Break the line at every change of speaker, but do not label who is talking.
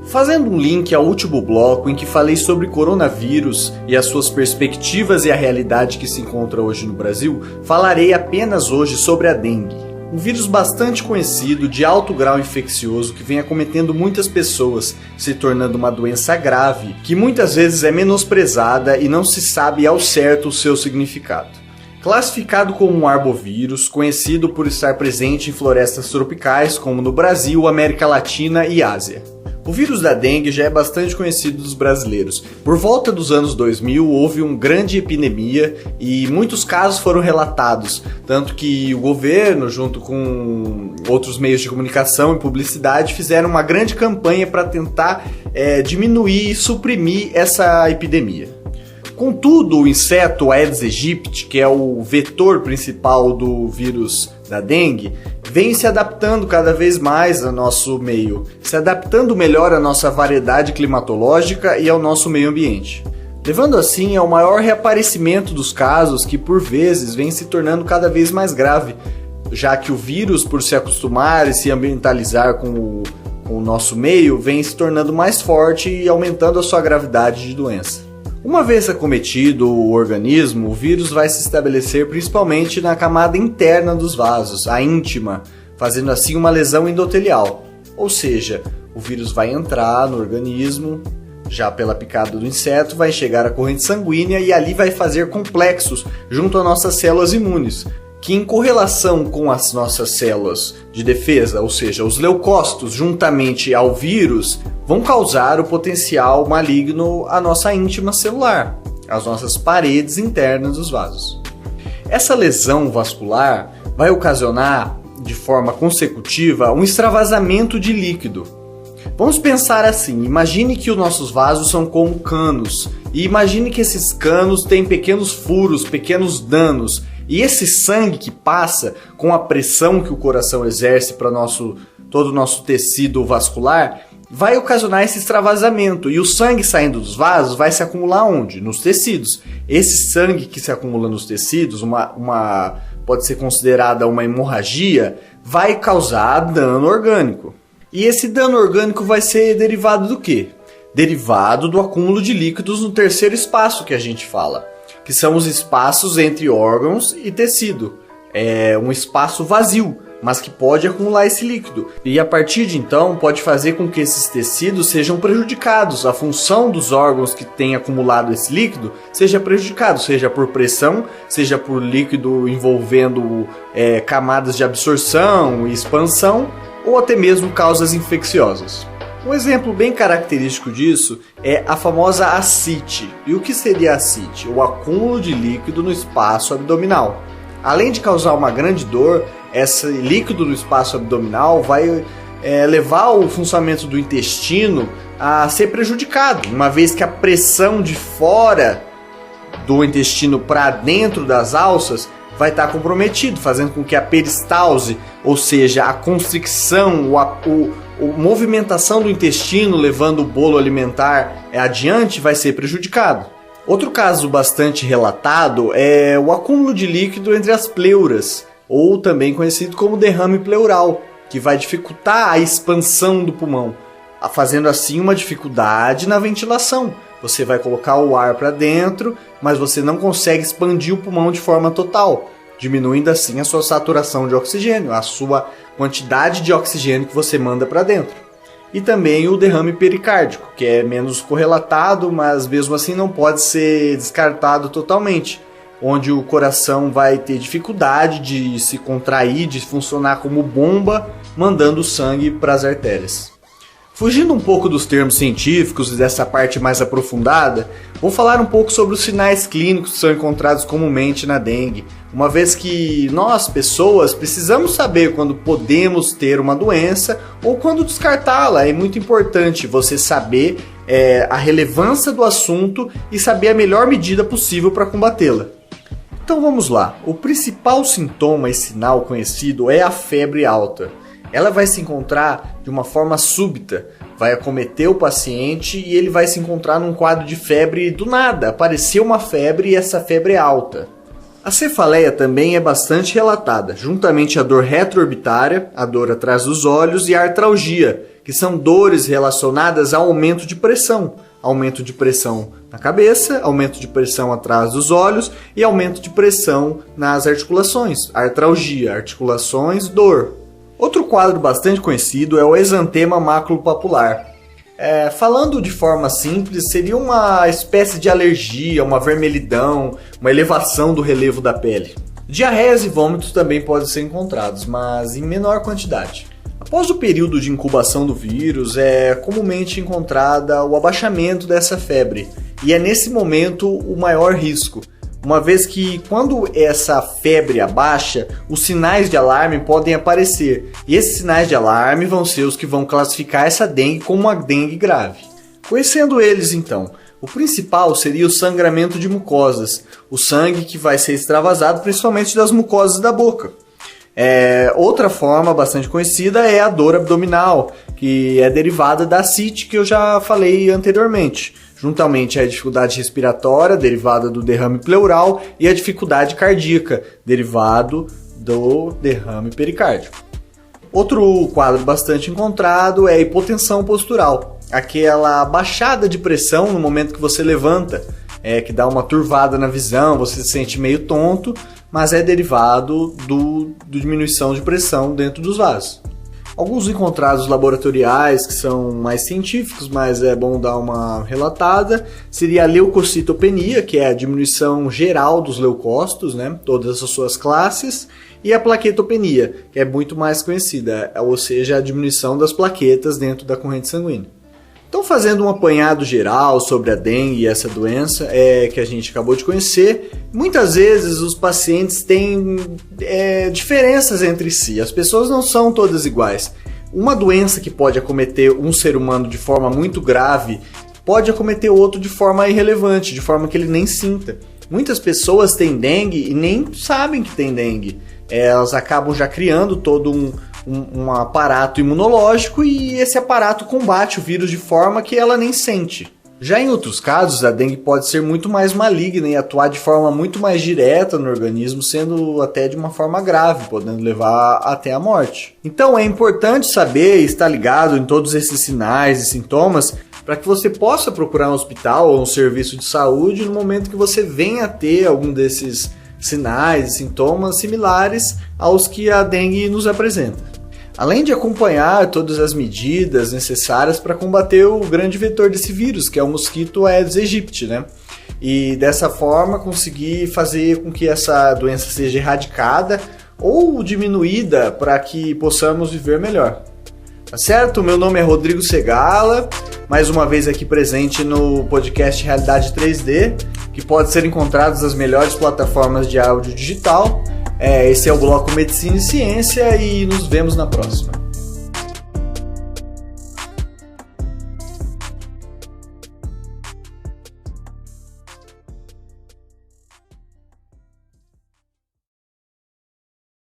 Fazendo um link ao último bloco em que falei sobre coronavírus e as suas perspectivas e a realidade que se encontra hoje no Brasil, falarei apenas hoje sobre a dengue. Um vírus bastante conhecido, de alto grau infeccioso, que vem acometendo muitas pessoas, se tornando uma doença grave, que muitas vezes é menosprezada e não se sabe ao certo o seu significado. Classificado como um arbovírus, conhecido por estar presente em florestas tropicais, como no Brasil, América Latina e Ásia. O vírus da dengue já é bastante conhecido dos brasileiros. Por volta dos anos 2000 houve uma grande epidemia e muitos casos foram relatados, tanto que o governo, junto com outros meios de comunicação e publicidade, fizeram uma grande campanha para tentar diminuir e suprimir essa epidemia. Contudo, o inseto Aedes aegypti, que é o vetor principal do vírus da dengue, vem se adaptando cada vez mais ao nosso meio, se adaptando melhor à nossa variedade climatológica e ao nosso meio ambiente, levando assim ao maior reaparecimento dos casos que por vezes vem se tornando cada vez mais grave, já que o vírus, por se acostumar e se ambientalizar com o nosso meio, vem se tornando mais forte e aumentando a sua gravidade de doença. Uma vez acometido o organismo, o vírus vai se estabelecer principalmente na camada interna dos vasos, a íntima, fazendo assim uma lesão endotelial. Ou seja, o vírus vai entrar no organismo, já pela picada do inseto, vai chegar à corrente sanguínea e ali vai fazer complexos junto às nossas células imunes, que em correlação com as nossas células de defesa, ou seja, os leucócitos juntamente ao vírus, vão causar o potencial maligno à nossa íntima celular, às nossas paredes internas dos vasos. Essa lesão vascular vai ocasionar, de forma consecutiva, um extravasamento de líquido. Vamos pensar assim, imagine que os nossos vasos são como canos, e imagine que esses canos têm pequenos furos, pequenos danos, e esse sangue que passa com a pressão que o coração exerce para todo o nosso tecido vascular, vai ocasionar esse extravasamento. E o sangue saindo dos vasos vai se acumular onde? Nos tecidos. Esse sangue que se acumula nos tecidos, pode ser considerada uma hemorragia, vai causar dano orgânico. E esse dano orgânico vai ser derivado do quê? Derivado do acúmulo de líquidos no terceiro espaço que a gente fala, que são os espaços entre órgãos e tecido. É um espaço vazio, mas que pode acumular esse líquido. E a partir de então pode fazer com que esses tecidos sejam prejudicados. A função dos órgãos que têm acumulado esse líquido seja prejudicado, seja por pressão, seja por líquido envolvendo camadas de absorção e expansão, ou até mesmo causas infecciosas. Um exemplo bem característico disso é a famosa ascite. E o que seria a ascite? O acúmulo de líquido no espaço abdominal. Além de causar uma grande dor, esse líquido no espaço abdominal vai levar o funcionamento do intestino a ser prejudicado, uma vez que a pressão de fora do intestino para dentro das alças vai estar comprometido, fazendo com que a peristalse, ou seja, a constricção, a movimentação do intestino levando o bolo alimentar adiante vai ser prejudicado. Outro caso bastante relatado é o acúmulo de líquido entre as pleuras, ou também conhecido como derrame pleural, que vai dificultar a expansão do pulmão, fazendo assim uma dificuldade na ventilação. Você vai colocar o ar para dentro, mas você não consegue expandir o pulmão de forma total, diminuindo assim a sua saturação de oxigênio, a sua quantidade de oxigênio que você manda para dentro. E também o derrame pericárdico, que é menos correlatado, mas mesmo assim não pode ser descartado totalmente, onde o coração vai ter dificuldade de se contrair, de funcionar como bomba, mandando sangue para as artérias. Fugindo um pouco dos termos científicos e dessa parte mais aprofundada, vou falar um pouco sobre os sinais clínicos que são encontrados comumente na dengue, uma vez que nós, pessoas, precisamos saber quando podemos ter uma doença ou quando descartá-la. É muito importante você saber a relevância do assunto e saber a melhor medida possível para combatê-la. Então vamos lá, o principal sintoma e sinal conhecido é a febre alta. Ela vai se encontrar de uma forma súbita, vai acometer o paciente e ele vai se encontrar num quadro de febre do nada. Apareceu uma febre e essa febre é alta. A cefaleia também é bastante relatada, juntamente à dor retroorbitária, a dor atrás dos olhos, e a artralgia, que são dores relacionadas ao aumento de pressão. Aumento de pressão na cabeça, aumento de pressão atrás dos olhos e aumento de pressão nas articulações. Artralgia, articulações, dor. Outro quadro bastante conhecido é o exantema maculopapular. Falando de forma simples, seria uma espécie de alergia, uma vermelhidão, uma elevação do relevo da pele. Diarreias e vômitos também podem ser encontrados, mas em menor quantidade. Após o período de incubação do vírus, é comumente encontrada o abaixamento dessa febre, e é nesse momento o maior risco, uma vez que quando essa febre abaixa, os sinais de alarme podem aparecer, e esses sinais de alarme vão ser os que vão classificar essa dengue como uma dengue grave. Conhecendo eles então, o principal seria o sangramento de mucosas, o sangue que vai ser extravasado principalmente das mucosas da boca. Outra forma bastante conhecida é a dor abdominal, que é derivada da ascite que eu já falei anteriormente. Juntamente a dificuldade respiratória, derivada do derrame pleural, e a dificuldade cardíaca, derivado do derrame pericárdico. Outro quadro bastante encontrado é a hipotensão postural, aquela baixada de pressão no momento que você levanta, que dá uma turvada na visão, você se sente meio tonto, mas é derivado do diminuição de pressão dentro dos vasos. Alguns encontrados laboratoriais que são mais científicos, mas é bom dar uma relatada, seria a leucocitopenia, que é a diminuição geral dos leucócitos, todas as suas classes, e a plaquetopenia, que é muito mais conhecida, ou seja, a diminuição das plaquetas dentro da corrente sanguínea. Então, fazendo um apanhado geral sobre a dengue e essa doença que a gente acabou de conhecer, muitas vezes os pacientes têm diferenças entre si, as pessoas não são todas iguais. Uma doença que pode acometer um ser humano de forma muito grave, pode acometer outro de forma irrelevante, de forma que ele nem sinta. Muitas pessoas têm dengue e nem sabem que tem dengue. Elas acabam já criando todo um aparato imunológico e esse aparato combate o vírus de forma que ela nem sente. Já em outros casos, a dengue pode ser muito mais maligna e atuar de forma muito mais direta no organismo, sendo até de uma forma grave, podendo levar até a morte. Então é importante saber e estar ligado em todos esses sinais e sintomas para que você possa procurar um hospital ou um serviço de saúde no momento que você venha a ter algum desses sinais e sintomas similares aos que a dengue nos apresenta. Além de acompanhar todas as medidas necessárias para combater o grande vetor desse vírus, que é o mosquito Aedes aegypti, E dessa forma conseguir fazer com que essa doença seja erradicada ou diminuída para que possamos viver melhor. Tá certo? Meu nome é Rodrigo Segala, mais uma vez aqui presente no podcast Realidade 3D, que pode ser encontrado nas melhores plataformas de áudio digital. Esse é o bloco Medicina e Ciência e nos vemos na próxima.